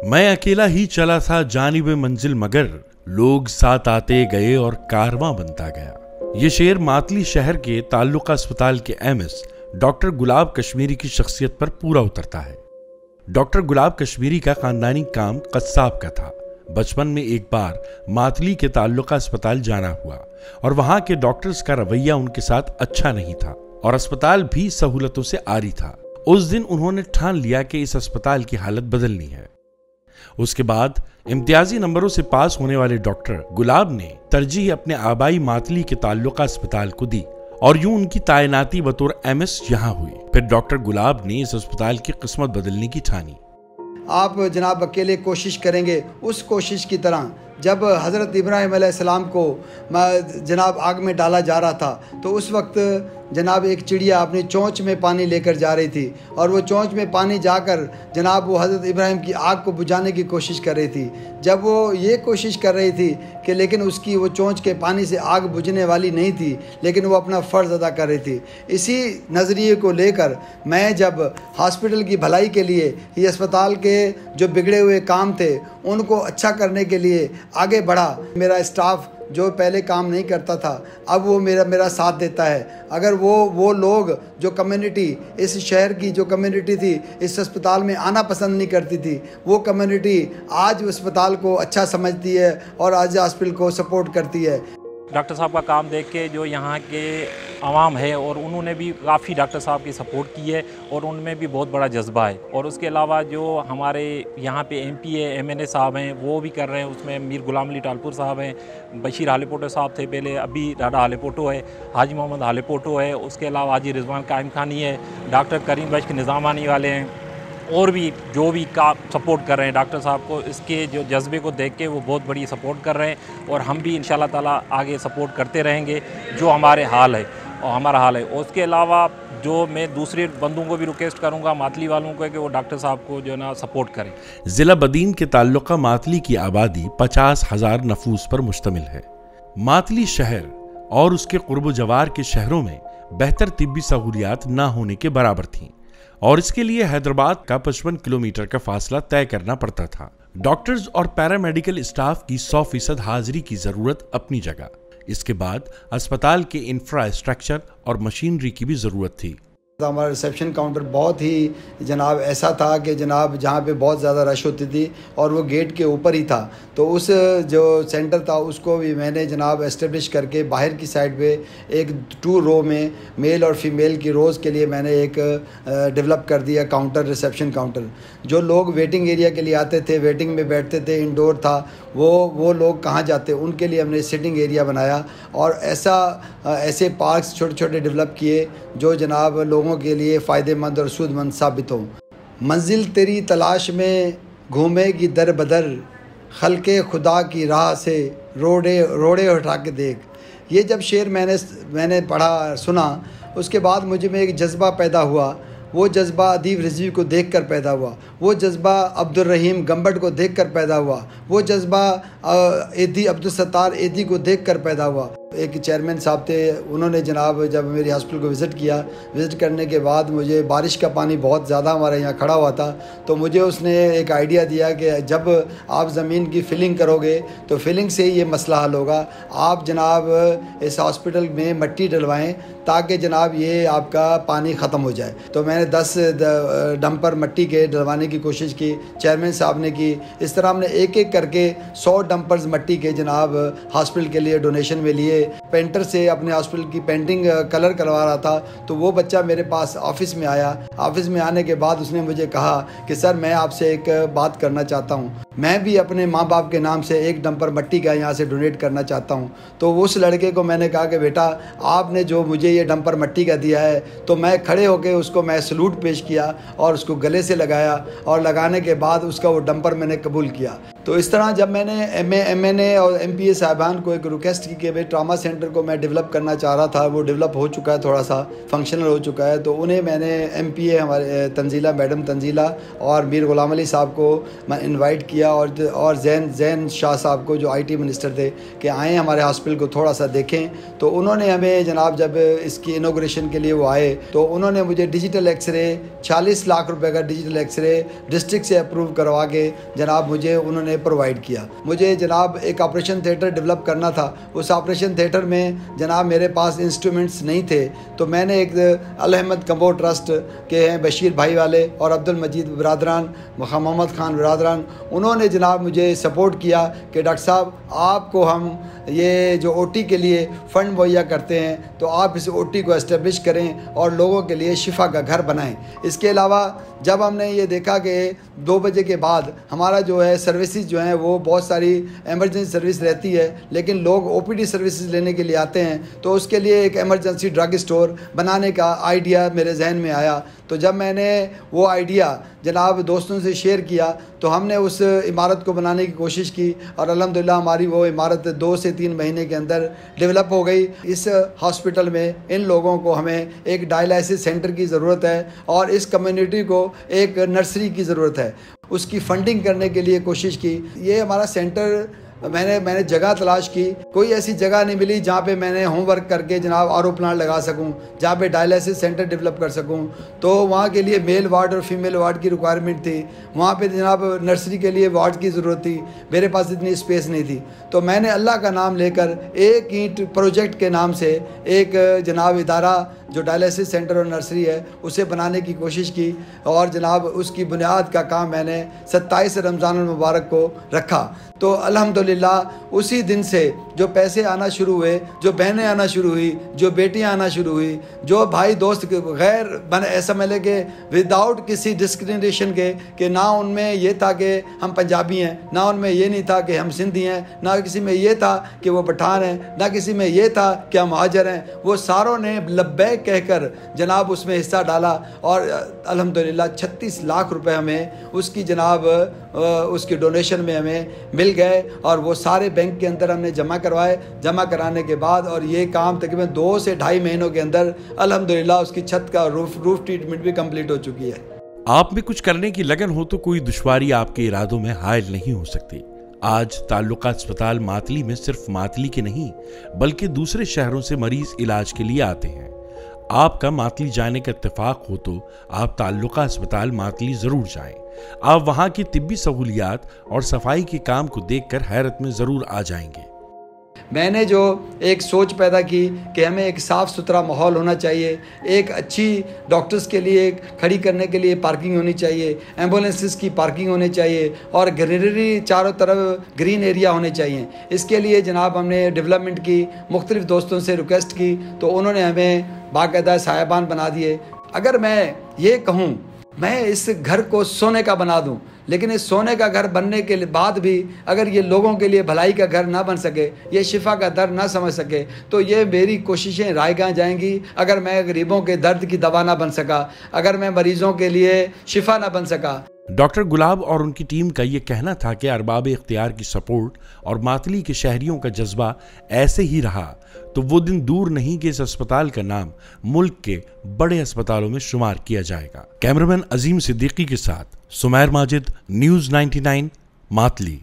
मैं अकेला ही चला था जानिबे मंजिल मगर लोग साथ आते गए और कारवां बनता गया। ये शेर मातली शहर के ताल्लुका अस्पताल के एमएस डॉक्टर गुलाब कश्मीरी की शख्सियत पर पूरा उतरता है। डॉक्टर गुलाब कश्मीरी का खानदानी काम कस्साब का था। बचपन में एक बार मातली के ताल्लुका अस्पताल जाना हुआ और वहां के डॉक्टर्स का रवैया उनके साथ अच्छा नहीं था और अस्पताल भी सहूलतों से आरी था। उस दिन उन्होंने ठान लिया कि इस अस्पताल की हालत बदलनी है। उसके बाद इम्तियाजी नंबरों से पास होने वाले डॉक्टर गुलाब ने तरजीह अपने आबाई मातली के ताल्लुका अस्पताल को दी और यूं उनकी तायनाती बतौर एमएस यहां हुई। फिर डॉक्टर गुलाब ने इस अस्पताल की किस्मत बदलने की ठानी। आप जनाब अकेले कोशिश करेंगे उस कोशिश की तरह जब हज़रत इब्राहिम अलैहिस्सलाम को जनाब आग में डाला जा रहा था तो उस वक्त जनाब एक चिड़िया अपनी चोंच में पानी लेकर जा रही थी और वो चोंच में पानी जाकर जनाब वो हज़रत इब्राहिम की आग को बुझाने की कोशिश कर रही थी। जब वो ये कोशिश कर रही थी कि लेकिन उसकी वो चोंच के पानी से आग बुझने वाली नहीं थी, लेकिन वो अपना फ़र्ज़ अदा कर रही थी। इसी नज़रिए को लेकर मैं जब हॉस्पिटल की भलाई के लिए ये अस्पताल के जो बिगड़े हुए काम थे उनको अच्छा करने के लिए आगे बढ़ा। मेरा स्टाफ जो पहले काम नहीं करता था अब वो मेरा साथ देता है। अगर वो लोग जो कम्युनिटी इस शहर की जो कम्युनिटी थी इस अस्पताल में आना पसंद नहीं करती थी, वो कम्युनिटी आज अस्पताल को अच्छा समझती है और आज हॉस्पिटल को सपोर्ट करती है। डॉक्टर साहब का काम देख के जो यहाँ के आवाम है और उन्होंने भी काफ़ी डॉक्टर साहब की सपोर्ट की है और उनमें भी बहुत बड़ा जज्बा है। और उसके अलावा जो हमारे यहाँ पे एमपी है एमएनए साहब हैं वो भी कर रहे हैं। उसमें मीर गुलाम अली टालपुर साहब हैं, बशीर हालेपोटो साहब थे पहले, अभी राडा हालेपोटो है, हाजी मोहम्मद हालेपोटो है, उसके अलावा हाजी रिजवान कायम खानी है, डॉक्टर करीम बख्श निज़ामानी वाले हैं और भी जो भी का सपोर्ट कर रहे हैं डॉक्टर साहब को। इसके जो जज्बे को देख के वो बहुत बड़ी सपोर्ट कर रहे हैं और हम भी इंशाल्लाह ताला आगे सपोर्ट करते रहेंगे जो हमारे हाल है और हमारा हाल है। उसके अलावा जो मैं दूसरे बंदों को भी रिक्वेस्ट करूंगा मातली वालों को कि वो डॉक्टर साहब को जो ना सपोर्ट करें। जिला बदीन के ताल्लुका मातली की आबादी 50,000 नफूस पर मुश्तमिल है। मातली शहर और उसके कुर्ब जवार के शहरों में बेहतर तिब्बी सहूलियात न होने के बराबर थीं और इसके लिए हैदराबाद का 55 किलोमीटर का फासला तय करना पड़ता था। डॉक्टर्स और पैरामेडिकल स्टाफ की 100% हाजिरी की जरूरत अपनी जगह। इसके बाद अस्पताल के इंफ्रास्ट्रक्चर और मशीनरी की भी जरूरत थी। हमारा रिसेप्शन काउंटर बहुत ही जनाब ऐसा था कि जनाब जहाँ पे बहुत ज़्यादा रश होती थी और वो गेट के ऊपर ही था। तो उस जो सेंटर था उसको भी मैंने जनाब एस्टेब्लिश करके बाहर की साइड पे एक 2 रो में मेल और फीमेल की रोज़ के लिए मैंने एक डेवलप कर दिया काउंटर, रिसेप्शन काउंटर। जो लोग वेटिंग एरिया के लिए आते थे, वेटिंग में बैठते थे, इंडोर था, वो लोग कहाँ जाते उनके लिए हमने सिटिंग एरिया बनाया और ऐसे पार्क्स छोटे छोटे डेवलप किए जो जनाब लोगों के लिए फ़ायदेमंद और सूदमंद साबित हों। मंजिल तेरी तलाश में घूमेगी दर बदर, खल्के खुदा की राह से रोड़े उठा के देख। ये जब शेर मैंने पढ़ा सुना उसके बाद मुझे में एक जज्बा पैदा हुआ। वो जज्बा अदीब रिजवी को देखकर पैदा हुआ, वो जज्बा अब्दुल रहीम गंबट को देखकर पैदा हुआ, वो जज्बा एदी अब्दुल सत्तार एदी को देखकर पैदा हुआ। एक चेयरमैन साहब थे, उन्होंने जनाब जब मेरी हॉस्पिटल को विज़िट करने के बाद मुझे बारिश का पानी बहुत ज़्यादा हमारे यहाँ खड़ा हुआ था तो मुझे उसने एक आइडिया दिया कि जब आप ज़मीन की फिलिंग करोगे तो फिलिंग से ही ये मसला हल होगा। आप जनाब इस हॉस्पिटल में मिट्टी डलवाएं ताकि जनाब ये आपका पानी ख़त्म हो जाए। तो मैंने 10 डंपर मिट्टी के डलवाने की कोशिश की, चेयरमैन साहब ने की। इस तरह हमने एक एक करके 100 डंपर्स मिट्टी के जनाब हॉस्पिटल के लिए डोनेशन में लिए। पेंटर से अपने हॉस्पिटल की पेंटिंग कलर करवा रहा था तो वो बच्चा मेरे पास ऑफिस में आया। ऑफिस में आने के बाद उसने मुझे कहा कि सर मैं आपसे एक बात करना चाहता हूँ, मैं भी अपने माँ बाप के नाम से 1 डंपर मिट्टी का यहाँ से डोनेट करना चाहता हूँ। तो उस लड़के को मैंने कहा कि बेटा आपने जो मुझे ये डंपर मिट्टी का दिया है, तो मैं खड़े होकर उसको मैं सलूट पेश किया और उसको गले से लगाया और लगाने के बाद उसका वो डंपर मैंने कबूल किया। तो इस तरह जब मैंने एमएनए और एमपीए साहिबान को एक रिक्वेस्ट की कि भाई ट्रामा सेंटर को मैं डेवलप करना चाह रहा था, वो डेवलप हो चुका है, थोड़ा सा फंक्शनल हो चुका है, तो उन्हें मैंने एमपीए हमारे तंजीला मैडम तंजीला और मीर गुलाम अली साहब को मैं इनवाइट किया किया और जैन शाह साहब को, जो IT मिनिस्टर थे, कि आएँ हमारे हॉस्पिटल को थोड़ा सा देखें। तो उन्होंने हमें जनाब, जब इसकी इनॉग्रेशन के लिए वो आए, तो उन्होंने मुझे डिजिटल एक्सरे 40 लाख रुपए का डिजिटल एक्सरे डिस्ट्रिक्ट से अप्रूव करवा के जनाब मुझे उन्होंने प्रोवाइड किया। मुझे जनाब एक ऑपरेशन थिएटर डेवलप करना था। उस ऑपरेशन थिएटर में जनाब मेरे पास इंस्ट्रूमेंट्स नहीं थे, तो मैंने एक अल अहमद कम्बो ट्रस्ट के हैं बशीर भाई वाले और अब्दुल मजीद बिरादरान, मोहम्मद खान बिरादरान, उन्होंने जनाब मुझे सपोर्ट किया कि डॉक्टर साहब आपको हम ये जो OT के लिए फ़ंड मुहैया करते हैं, तो आप इस OT को एस्टेब्लिश करें और लोगों के लिए शिफा का घर बनाएं। इसके अलावा जब हमने ये देखा कि 2 बजे के बाद हमारा जो है सर्विसेज जो हैं वो बहुत सारी एमरजेंसी सर्विस रहती है, लेकिन लोग OPD सर्विसेज लेने के लिए आते हैं, तो उसके लिए एक एमरजेंसी ड्रग स्टोर बनाने का आइडिया मेरे जहन में आया। तो जब मैंने वो आइडिया जनाब दोस्तों से शेयर किया, तो हमने उस इमारत को बनाने की कोशिश की और अल्हम्दुलिल्लाह हमारी वो इमारत 2 से 3 महीने के अंदर डेवलप हो गई। इस हॉस्पिटल में इन लोगों को हमें एक डायलिसिस सेंटर की ज़रूरत है और इस कम्युनिटी को एक नर्सरी की ज़रूरत है। उसकी फंडिंग करने के लिए कोशिश की। ये हमारा सेंटर मैंने जगह तलाश की, कोई ऐसी जगह नहीं मिली जहाँ पे मैंने होमवर्क करके जनाब RO प्लांट लगा सकूँ, जहाँ पे डायलिसिस सेंटर डेवलप कर सकूँ। तो वहाँ के लिए मेल वार्ड और फीमेल वार्ड की रिक्वायरमेंट थी, वहाँ पे जनाब नर्सरी के लिए वार्ड की ज़रूरत थी, मेरे पास इतनी स्पेस नहीं थी। तो मैंने अल्लाह का नाम लेकर एक ईंट प्रोजेक्ट के नाम से एक जनाब इदारा जो डायलिसिस सेंटर और नर्सरी है उसे बनाने की कोशिश की और जनाब उसकी बुनियाद का काम मैंने 27 रमज़ान मुबारक को रखा। तो अल्हम्दुलिल्लाह उसी दिन से जो पैसे आना शुरू हुए, जो बहनें आना शुरू हुई, जो बेटियां आना शुरू हुई, जो भाई दोस्त गैर ऐसा मिले कि विदाउट किसी डिस्क्रिमिनेशन के कि ना उनमें ये था कि हम पंजाबी हैं, ना उनमें ये नहीं था कि हम सिंधी हैं, ना किसी में ये था कि वो पठान हैं, ना किसी में ये था कि हम हाजर हैं। वो सारों ने लब्बैक कहकर जनाब उसमें हिस्सा डाला और अल्हम्दुलिल्लाह 36 लाख रुपए हमें उसकी जनाब उसकी डोनेशन में हमें मिल गए और वो सारे बैंक के अंदर हमने जमा करवाए। जमा कराने के बाद और ये काम तकरीबन 2 से 2.5 महीनों के अंदर अल्हम्दुलिल्लाह उसकी छत का रूफ ट्रीटमेंट भी कंप्लीट हो चुकी है। आप में कुछ करने की लगन हो तो कोई दुश्वारी आपके इरादों में हायल नहीं हो सकती। आज ताल्लुका अस्पताल मातली में सिर्फ मातली के नहीं बल्कि दूसरे शहरों से मरीज इलाज के लिए आते हैं। आपका मातली जाने का इत्तेफाक हो तो आप ताल्लुका अस्पताल मातली जरूर जाएं। आप वहां की तिब्बी सहूलियात और सफाई के काम को देखकर हैरत में जरूर आ जाएंगे। मैंने जो एक सोच पैदा की कि हमें एक साफ़ सुथरा माहौल होना चाहिए, एक अच्छी डॉक्टर्स के लिए खड़ी करने के लिए पार्किंग होनी चाहिए, एम्बुलेंसेस की पार्किंग होनी चाहिए और ग्रीनरी चारों तरफ ग्रीन एरिया होने चाहिए। इसके लिए जनाब हमने डेवलपमेंट की, मुख्तलिफ दोस्तों से रिक्वेस्ट की, तो उन्होंने हमें बाकायदा साहिबान बना दिए। अगर मैं ये कहूँ मैं इस घर को सोने का बना दूं, लेकिन इस सोने का घर बनने के बाद भी अगर ये लोगों के लिए भलाई का घर ना बन सके, ये शिफा का दर ना समझ सके, तो ये मेरी कोशिशें रायगां जाएंगी। अगर मैं गरीबों के दर्द की दवा ना बन सका, अगर मैं मरीजों के लिए शिफा ना बन सका। डॉक्टर गुलाब और उनकी टीम का ये कहना था कि अरबाब इख्तियार की सपोर्ट और मातली के शहरियों का जज्बा ऐसे ही रहा तो वो दिन दूर नहीं कि इस अस्पताल का नाम मुल्क के बड़े अस्पतालों में शुमार किया जाएगा। कैमरामैन अजीम सिद्दीकी के साथ सुमैर माजिद, न्यूज़ 99, मातली।